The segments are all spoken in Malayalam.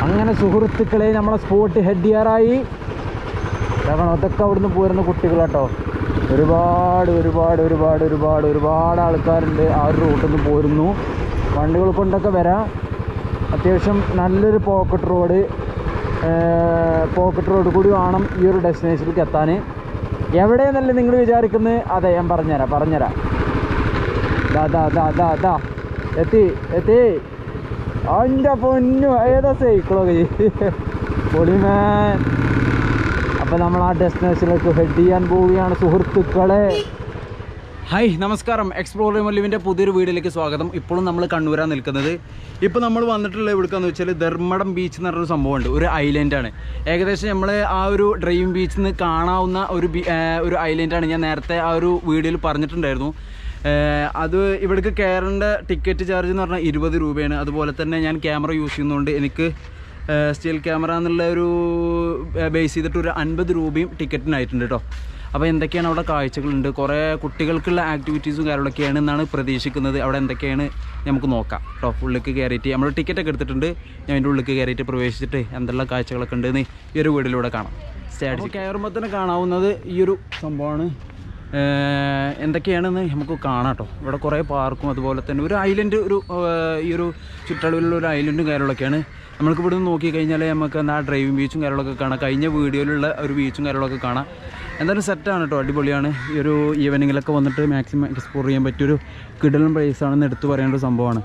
അങ്ങനെ സുഹൃത്തുക്കളെ നമ്മളെ സ്പോട്ട് ഹെഡ് ചെയ്യാറായി. അതൊക്കെ അവിടുന്ന് പോരുന്ന കുട്ടികളാട്ടോ. ഒരുപാട് ആൾക്കാരുണ്ട്. ആ ഒരു റൂട്ടിൽ നിന്ന് പോരുന്നു. വണ്ടികൾ കൊണ്ടൊക്കെ വരാം. അത്യാവശ്യം നല്ലൊരു പോക്കറ്റ് റോഡ് കൂടി വേണം ഈ ഒരു ഡെസ്റ്റിനേഷനിലേക്ക് എത്താൻ. എവിടെയെന്നല്ലേ നിങ്ങൾ വിചാരിക്കുന്നത്? അതെ, ഞാൻ പറഞ്ഞുതരാം. എത്തി അതിൻ്റെ പൊന്നു ഏതാ സൈക്കിളൊക്കെ പൊളിമാൻ. അപ്പോൾ നമ്മൾ ആ ഡെസ്റ്റിനേഷനിലേക്ക് ഹെഡ് ചെയ്യാൻ പോവുകയാണ് സുഹൃത്തുക്കളെ. ഹായ്, നമസ്കാരം. എക്സ്പ്ലോറിയൻ മല്ലുവിൻ്റെ പുതിയൊരു വീഡിയോയിലേക്ക് സ്വാഗതം. ഇപ്പോഴും നമ്മൾ കണ്ണൂരാണ് നിൽക്കുന്നത്. ഇപ്പോൾ നമ്മൾ വന്നിട്ടുള്ള എവിടെക്കാന്ന് വെച്ചാൽ ധർമ്മടം ബീച്ച് എന്ന് പറഞ്ഞൊരു സംഭവമുണ്ട്. ഒരു ഐലൻഡാണ്. ഏകദേശം നമ്മൾ ആ ഒരു ഡ്രൈവിംഗ് ബീച്ചിൽ നിന്ന് കാണാവുന്ന ഒരു ഐലൻഡാണ്. ഞാൻ നേരത്തെ ആ ഒരു വീഡിയോയിൽ പറഞ്ഞിട്ടുണ്ടായിരുന്നു. അത് ഇവിടേക്ക് കയറേണ്ട ടിക്കറ്റ് ചാർജ് എന്ന് പറഞ്ഞാൽ 20 രൂപയാണ്. അതുപോലെ തന്നെ ഞാൻ ക്യാമറ യൂസ് ചെയ്യുന്നതുകൊണ്ട് എനിക്ക് സ്റ്റിൽ ക്യാമറ എന്നുള്ള ഒരു ബേസ് ചെയ്തിട്ട് ഒരു 50 രൂപയും ടിക്കറ്റിനായിട്ടുണ്ട് കേട്ടോ. അപ്പോൾ എന്തൊക്കെയാണ് അവിടെ കാഴ്ചകളുണ്ട്, കുറേ കുട്ടികൾക്കുള്ള ആക്ടിവിറ്റീസും കാര്യങ്ങളൊക്കെയാണ് എന്നാണ് പ്രതീക്ഷിക്കുന്നത്. അവിടെ എന്തൊക്കെയാണ് നമുക്ക് നോക്കാം കേട്ടോ. ഉള്ളിലേക്ക് കയറിയിട്ട് നമ്മൾ ടിക്കറ്റൊക്കെ എടുത്തിട്ടുണ്ട്. ഞാൻ അതിൻ്റെ ഉള്ളിലേക്ക് കയറിയിട്ട് പ്രവേശിച്ചിട്ട് എന്തെല്ലാം കാഴ്ചകളൊക്കെ ഉണ്ടെന്ന് ഈ ഒരു വീഡിയോയിലൂടെ കാണാം. സ്റ്റേഡിയം കയറുമ്പോൾ തന്നെ കാണാവുന്നത് ഈ ഒരു സംഭവമാണ്. എന്തൊക്കെയാണെന്ന് നമുക്ക് കാണാം കേട്ടോ. ഇവിടെ കുറേ പാർക്കും അതുപോലെ തന്നെ ഒരു ഐലൻഡ്, ഈ ഒരു ചുറ്റളവിലുള്ള ഒരു ഐലൻഡും കാര്യങ്ങളൊക്കെയാണ്. നമ്മൾക്ക് ഇവിടെ നിന്ന് നോക്കിക്കഴിഞ്ഞാൽ നമുക്ക് ആ ഡ്രൈവിംഗ് ബീച്ചും കാര്യങ്ങളൊക്കെ കാണാം. കഴിഞ്ഞ വീഡിയോയിലുള്ള ഒരു ബീച്ചും കാര്യങ്ങളൊക്കെ കാണാം. എന്തായാലും സെറ്റാണ് കേട്ടോ, അടിപൊളിയാണ്. ഈ ഒരു ഈവനിങ്ങിലൊക്കെ വന്നിട്ട് മാക്സിമം എക്സ്പ്ലോർ ചെയ്യാൻ പറ്റിയൊരു കിടലൻ പ്ലേസാണെന്ന് എടുത്തു പറയേണ്ട ഒരു സംഭവമാണ്.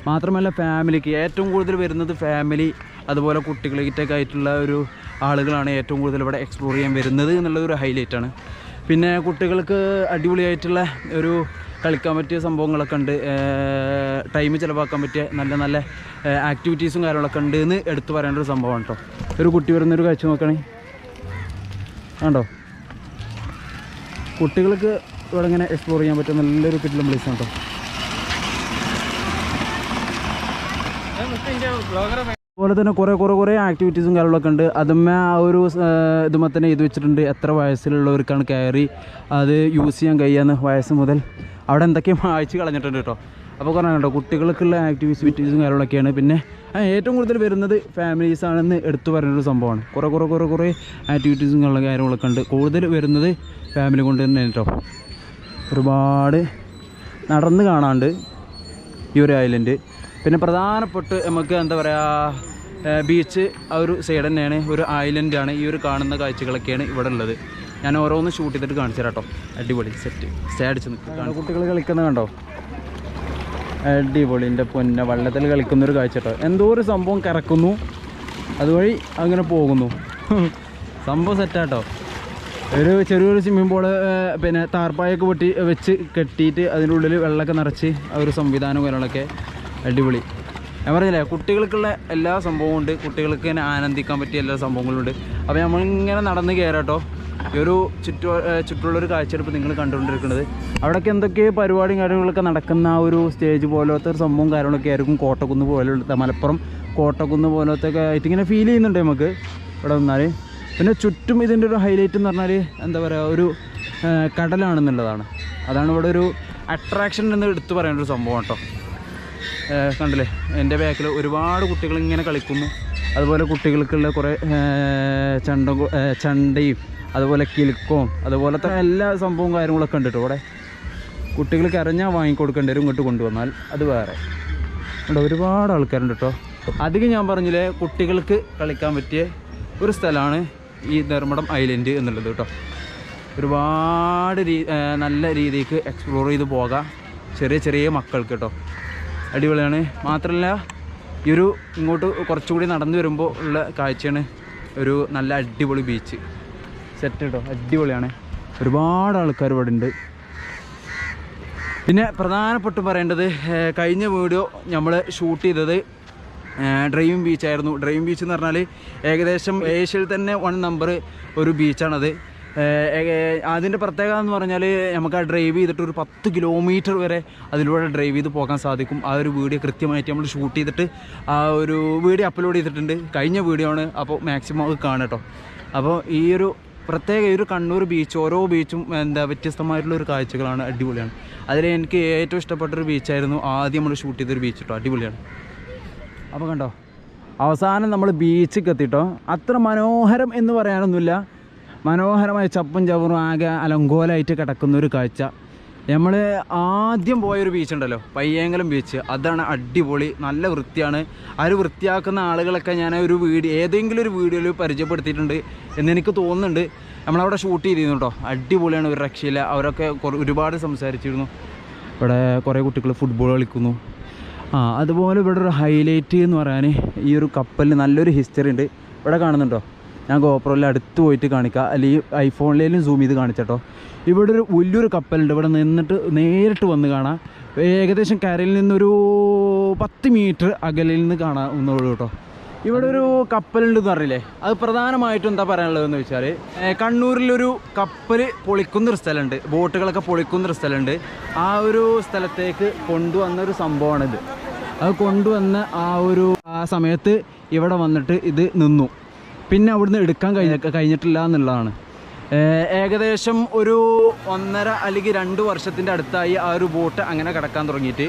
മാത്രമല്ല ഫാമിലിക്ക് ഏറ്റവും കൂടുതൽ വരുന്നത് ഫാമിലി അതുപോലെ കുട്ടികളൊക്കെ ആയിട്ടുള്ള ഒരു ആളുകളാണ് ഏറ്റവും കൂടുതൽ ഇവിടെ എക്സ്പ്ലോർ ചെയ്യാൻ വരുന്നത് എന്നുള്ളൊരു ഹൈലൈറ്റാണ്. പിന്നെ കുട്ടികൾക്ക് അടിപൊളിയായിട്ടുള്ള ഒരു കളിക്കാൻ പറ്റിയ സംഭവങ്ങളൊക്കെ ഉണ്ട്. ടൈം ചിലവാക്കാൻ പറ്റിയ നല്ല നല്ല ആക്ടിവിറ്റീസും കാര്യങ്ങളൊക്കെ ഉണ്ട് എന്ന് എടുത്തു പറയേണ്ട ഒരു സംഭവമാണ് കേട്ടോ. ഒരു കുട്ടി വരുന്നൊരു കാഴ്ച നോക്കണേ, കണ്ടോ. കുട്ടികൾക്ക് ഇവിടെ ഇങ്ങനെ എക്സ്പ്ലോർ ചെയ്യാൻ പറ്റിയ നല്ലൊരു കിട്ടുന്ന പ്ലേസാണ് കേട്ടോ. അതുപോലെ തന്നെ കുറേ ആക്ടിവിറ്റീസും കാര്യങ്ങളൊക്കെ ഉണ്ട്. അതുമ്മേ ആ ഒരു ഇതുമ്മേ തന്നെ ഇത് വെച്ചിട്ടുണ്ട്. എത്ര വയസ്സിലുള്ളവർക്കാണ് കയറി അത് യൂസ് ചെയ്യാൻ കഴിയാന്ന് വയസ്സ് മുതൽ അവിടെ എന്തൊക്കെയും വായിച്ച് കളഞ്ഞിട്ടുണ്ട് കേട്ടോ. അപ്പോൾ കുറേ കേട്ടോ കുട്ടികൾക്കുള്ള ആക്ടിവിറ്റീസും കാര്യങ്ങളൊക്കെയാണ്. പിന്നെ ഏറ്റവും കൂടുതൽ വരുന്നത് ഫാമിലീസാണെന്ന് എടുത്തു പറയുന്നൊരു സംഭവമാണ്. കുറേ ആക്ടിവിറ്റീസും കാര്യങ്ങളൊക്കെ ഉണ്ട്. കൂടുതൽ വരുന്നത് ഫാമിലി കൊണ്ട് തന്നെ കേട്ടോ. ഒരുപാട് നടന്ന് കാണാണ്ട് ഈ ഒരു ഐലൻഡ്. പിന്നെ പ്രധാനപ്പെട്ട് നമുക്ക് എന്താ പറയുക, ബീച്ച് ആ ഒരു സൈഡ് തന്നെയാണ്. ഒരു ഐലൻഡാണ്. ഈ ഒരു കാണുന്ന കാഴ്ചകളൊക്കെയാണ് ഇവിടെ ഉള്ളത്. ഞാൻ ഓരോന്ന് ഷൂട്ട് ചെയ്തിട്ട് കാണിച്ചു തരാം കേട്ടോ. അടിപൊളി സെറ്റ് സ്റ്റേ അടിച്ച് നിൽക്കുക. കുട്ടികൾ കളിക്കുന്നത് കണ്ടോ, അടിപൊളി. എൻ്റെ പൊന്ന വെള്ളത്തിൽ കളിക്കുന്നൊരു കാഴ്ച കേട്ടോ. എന്തോ ഒരു സംഭവം കറക്കുന്നു, അതുവഴി അങ്ങനെ പോകുന്നു. സംഭവം സെറ്റാട്ടോ. ചെറിയൊരു സ്വിമ്മിംഗ് പൂള് പിന്നെ താർപ്പായൊക്കെ വെച്ച് കെട്ടിയിട്ട് അതിൻ്റെ ഉള്ളിൽ വെള്ളമൊക്കെ നിറച്ച് ആ ഒരു സംവിധാനവും കാര്യങ്ങളൊക്കെ അടിപൊളി. ഞാൻ പറഞ്ഞില്ലേ, കുട്ടികൾക്കുള്ള എല്ലാ സംഭവവും ഉണ്ട്. കുട്ടികൾക്ക് തന്നെ ആനന്ദിക്കാൻ പറ്റിയ എല്ലാ സംഭവങ്ങളുണ്ട്. അപ്പോൾ നമ്മളിങ്ങനെ നടന്ന് കയറാട്ടോ. ഈ ഒരു ചുറ്റുള്ളൊരു കാഴ്ചയെടുപ്പ് നിങ്ങൾ കണ്ടുകൊണ്ടിരിക്കുന്നത്. അവിടെയൊക്കെ എന്തൊക്കെ പരിപാടിയും കാര്യങ്ങളൊക്കെ നടക്കുന്ന ആ ഒരു സ്റ്റേജ് പോലത്തെ ഒരു സംഭവം കാര്യങ്ങളൊക്കെ ആയിരിക്കും. കോട്ടക്കുന്ന് പോലുള്ള മലപ്പുറം കോട്ടക്കുന്ന് പോലത്തെ ഒക്കെ ആയിട്ട് ഇങ്ങനെ ഫീൽ ചെയ്യുന്നുണ്ട് നമുക്ക് ഇവിടെ വന്നാൽ. പിന്നെ ചുറ്റും ഇതിൻ്റെ ഒരു ഹൈലൈറ്റ് എന്ന് പറഞ്ഞാൽ എന്താ പറയുക, ഒരു കടലാണെന്നുള്ളതാണ്. അതാണ് ഇവിടെ ഒരു അട്രാക്ഷൻ എന്ന് എടുത്തു പറയേണ്ട ഒരു സംഭവം കേട്ടോ. കണ്ടില്ലേ, എൻ്റെ ബാക്കിൽ ഒരുപാട് കുട്ടികൾ ഇങ്ങനെ കളിക്കുന്നു. അതുപോലെ കുട്ടികൾക്കുള്ള കുറേ ചണ്ടയും അതുപോലെ കിലുക്കവും അതുപോലത്തെ എല്ലാ സംഭവവും കാര്യങ്ങളൊക്കെ ഉണ്ട് കേട്ടോ. ഇവിടെ കുട്ടികൾക്ക് അറിഞ്ഞാൽ വാങ്ങിക്കൊടുക്കേണ്ടി വരും, ഇങ്ങോട്ട് കൊണ്ടുവന്നാൽ അത് വേറെ ഉണ്ട്. ഒരുപാട് ആൾക്കാരുണ്ട് കേട്ടോ. അധികം ഞാൻ പറഞ്ഞില്ലേ, കുട്ടികൾക്ക് കളിക്കാൻ പറ്റിയ ഒരു സ്ഥലമാണ് ഈ ധർമ്മടം ഐലൻഡ് എന്നുള്ളത് കേട്ടോ. ഒരുപാട് നല്ല രീതിക്ക് എക്സ്പ്ലോർ ചെയ്ത് പോകാം ചെറിയ മക്കൾക്ക് കേട്ടോ. അടിപൊളിയാണ്. മാത്രമല്ല ഈ ഒരു ഇങ്ങോട്ട് കുറച്ചുകൂടി നടന്നു വരുമ്പോൾ ഉള്ള കാഴ്ചയാണ് ഒരു നല്ല അടിപൊളി ബീച്ച് സെറ്റ് കേട്ടോ. അടിപൊളിയാണ്. ഒരുപാട് ആൾക്കാർ ഇവിടെ ഉണ്ട്. പിന്നെ പ്രധാനപ്പെട്ട് പറയേണ്ടത്, കഴിഞ്ഞ വീഡിയോ നമ്മൾ ഷൂട്ട് ചെയ്തത് ഡ്രൈവിംഗ് ബീച്ചായിരുന്നു. ഡ്രൈവിംഗ് ബീച്ച് എന്ന് പറഞ്ഞാൽ ഏകദേശം ഏഷ്യയിൽ തന്നെ 1 നമ്പർ ഒരു ബീച്ചാണത്. അതിൻ്റെ പ്രത്യേകത എന്ന് പറഞ്ഞാൽ നമുക്ക് ആ ഡ്രൈവ് ചെയ്തിട്ട് ഒരു 10 കിലോമീറ്റർ വരെ അതിലൂടെ ഡ്രൈവ് ചെയ്ത് പോകാൻ സാധിക്കും. ആ ഒരു വീഡിയോ കൃത്യമായിട്ട് നമ്മൾ ഷൂട്ട് ചെയ്തിട്ട് ആ ഒരു വീഡിയോ അപ്ലോഡ് ചെയ്തിട്ടുണ്ട്. കഴിഞ്ഞ വീഡിയോ ആണ്. അപ്പോൾ മാക്സിമം അത് കാണാം കേട്ടോ. അപ്പോൾ ഈ ഒരു പ്രത്യേക ഒരു കണ്ണൂർ ബീച്ച്, ഓരോ ബീച്ചും എന്താ വ്യത്യസ്തമായിട്ടുള്ളൊരു കാഴ്ചകളാണ്. അടിപൊളിയാണ്. അതിൽ എനിക്ക് ഏറ്റവും ഇഷ്ടപ്പെട്ടൊരു ബീച്ചായിരുന്നു ആദ്യം നമ്മൾ ഷൂട്ട് ചെയ്തൊരു ബീച്ച് കേട്ടോ. അടിപൊളിയാണ്. അപ്പോൾ കണ്ടോ, അവസാനം നമ്മൾ ബീച്ചിൽ എത്തിട്ടോ. അത്ര മനോഹരം എന്ന് പറയാനൊന്നുമില്ല, മനോഹരമായ ചപ്പും ചവറും ആകെ അലങ്കോലമായിട്ട് കിടക്കുന്നൊരു കാഴ്ച. നമ്മൾ ആദ്യം പോയൊരു ബീച്ച് ഉണ്ടല്ലോ, പയ്യേങ്കലം ബീച്ച്, അതാണ് അടിപൊളി, നല്ല വൃത്തിയാണ്. അത് വൃത്തിയാക്കുന്ന ആളുകളൊക്കെ ഞാൻ ഒരു ഏതെങ്കിലും ഒരു വീഡിയോയിൽ പരിചയപ്പെടുത്തിയിട്ടുണ്ട് എന്നെനിക്ക് തോന്നുന്നുണ്ട്. നമ്മളവിടെ ഷൂട്ട് ചെയ്തിരുന്നു കേട്ടോ. അടിപൊളിയാണ്, ഒരു രക്ഷയില്ല. അവരൊക്കെ ഒരുപാട് സംസാരിച്ചിരുന്നു. ഇവിടെ കുറേ കുട്ടികൾ ഫുട്ബോൾ കളിക്കുന്നു. അതുപോലെ ഇവിടെ ഒരു ഹൈലൈറ്റ് എന്ന് പറയാൻ ഈ ഒരു കപ്പലിന് നല്ലൊരു ഹിസ്റ്ററി ഉണ്ട്. ഇവിടെ കാണുന്നുണ്ടോ? ഞാൻ ഗോപ്രോയിൽ അടുത്ത് പോയിട്ട് കാണിക്കാം, അല്ലെങ്കിൽ ഐഫോണിലേലും സൂം ചെയ്ത് കാണിച്ചോ. ഇവിടെ ഒരു വലിയൊരു കപ്പലുണ്ട്. ഇവിടെ നിന്നിട്ട് നേരിട്ട് വന്ന് കാണാം. ഏകദേശം കരയിൽ നിന്നൊരു 10 മീറ്റർ അകലിൽ നിന്ന് കാണാവുന്നുള്ളൂ കേട്ടോ. ഇവിടെ ഒരു കപ്പലുണ്ടെന്ന് പറഞ്ഞില്ലേ, അത് പ്രധാനമായിട്ടും എന്താ പറയാനുള്ളതെന്ന് വെച്ചാൽ, കണ്ണൂരിലൊരു കപ്പൽ പൊളിക്കുന്നൊരു സ്ഥലമുണ്ട്, ബോട്ടുകളൊക്കെ പൊളിക്കുന്നൊരു സ്ഥലമുണ്ട്. ആ ഒരു സ്ഥലത്തേക്ക് കൊണ്ടുവന്നൊരു സംഭവമാണിത്. അത് കൊണ്ടുവന്ന ആ സമയത്ത് ഇവിടെ വന്നിട്ട് ഇത് നിന്നു. പിന്നെ അവിടുന്ന് എടുക്കാൻ കഴിഞ്ഞിട്ടില്ല എന്നുള്ളതാണ്. ഏകദേശം ഒരു 1.5 അല്ലെങ്കിൽ 2 വർഷത്തിൻ്റെ അടുത്തായി ആ ഒരു ബോട്ട് അങ്ങനെ കിടക്കാൻ തുടങ്ങിയിട്ട്.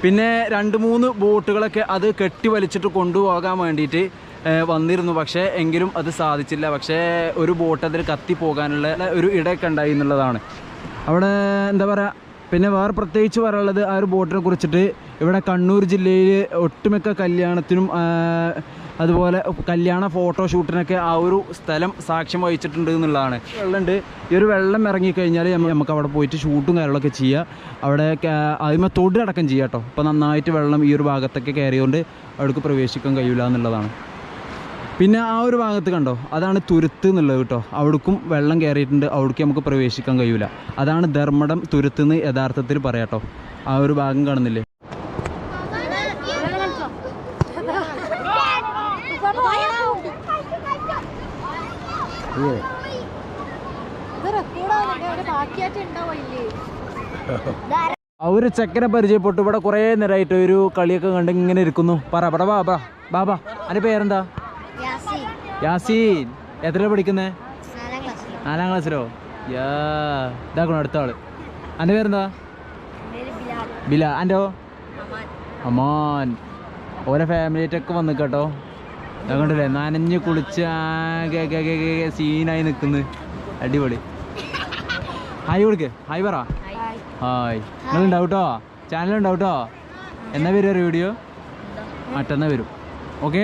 പിന്നെ 2-3 ബോട്ടുകളൊക്കെ അത് കെട്ടി വലിച്ചിട്ട് കൊണ്ടുപോകാൻ വേണ്ടിയിട്ട് വന്നിരുന്നു. പക്ഷേ എങ്കിലും അത് സാധിച്ചില്ല. പക്ഷേ ഒരു ബോട്ട് അതിൽ കത്തിപ്പോകാനുള്ള ഒരു ഇടയൊക്കെ ഉണ്ടായി എന്നുള്ളതാണ്. അവിടെ എന്താ പറയുക, പിന്നെ വേറെ പ്രത്യേകിച്ച് പറയാനുള്ളത് ആ ഒരു ബോട്ടിനെ കുറിച്ചിട്ട്, ഇവിടെ കണ്ണൂർ ജില്ലയിൽ ഒട്ടുമിക്ക കല്യാണത്തിനും അതുപോലെ കല്യാണ ഫോട്ടോഷൂട്ടിനൊക്കെ ആ ഒരു സ്ഥലം സാക്ഷ്യം വഹിച്ചിട്ടുണ്ട് എന്നുള്ളതാണ്. വെള്ളമുണ്ട്. ഈ ഒരു വെള്ളം ഇറങ്ങിക്കഴിഞ്ഞാൽ നമുക്ക് അവിടെ പോയിട്ട് ഷൂട്ടും കാര്യങ്ങളൊക്കെ ചെയ്യുക. അവിടെ അതിന്മേൽ തൊടടക്കം ചെയ്യാം കേട്ടോ. അപ്പോൾ നന്നായിട്ട് വെള്ളം ഈ ഒരു ഭാഗത്തൊക്കെ കയറിയോണ്ട് അവിടേക്ക് പ്രവേശിക്കാൻ കഴിയില്ല എന്നുള്ളതാണ്. പിന്നെ ആ ഒരു ഭാഗത്ത് കണ്ടോ, അതാണ് തുരുത്ത് എന്നുള്ളത് കേട്ടോ. അവിടേക്കും വെള്ളം കയറിയിട്ടുണ്ട്, അവിടേക്ക് നമുക്ക് പ്രവേശിക്കാൻ കഴിയില്ല. അതാണ് ധർമ്മടം തുരുത്ത് എന്ന് യഥാർത്ഥത്തിൽ പറയാം കേട്ടോ. ആ ഒരു ഭാഗം കാണുന്നില്ലേ? ഒരു ചെക്കനെ പരിചയപ്പെട്ടു. ഇവിടെ കുറേ നേരമായിട്ട് ഒരു കളിയൊക്കെ കണ്ട് ഇങ്ങനെ ഇരിക്കുന്നു. പറ ബാബാ ബാബാ, അതിന്റെ പേരെന്താ? യാസീൻ. എത്രയാണ് പഠിക്കുന്നേ? 4ാം ക്ലാസ്സിലോ? ഇതാക്കണോ അടുത്ത ആള്? എൻ്റെ പേരെന്താ? ബില. എൻ്റെ അമാൻ. ഓരോ ഫാമിലിയായിട്ടൊക്കെ വന്ന് കേട്ടോ. ഞാൻ കണ്ടില്ലേ, നനഞ്ഞ് കുളിച്ച് ആകെ സീനായി നിൽക്കുന്നു. അടിപൊളി. ഹായ് കൊടുക്ക്. ഹായ് പറ. ഹായ്. നിങ്ങളുണ്ടാവും കേട്ടോ, ചാനലുണ്ടാവും കേട്ടോ. എന്നാ വരും വീഡിയോ? മറ്റന്നാ വരും. ഓക്കെ.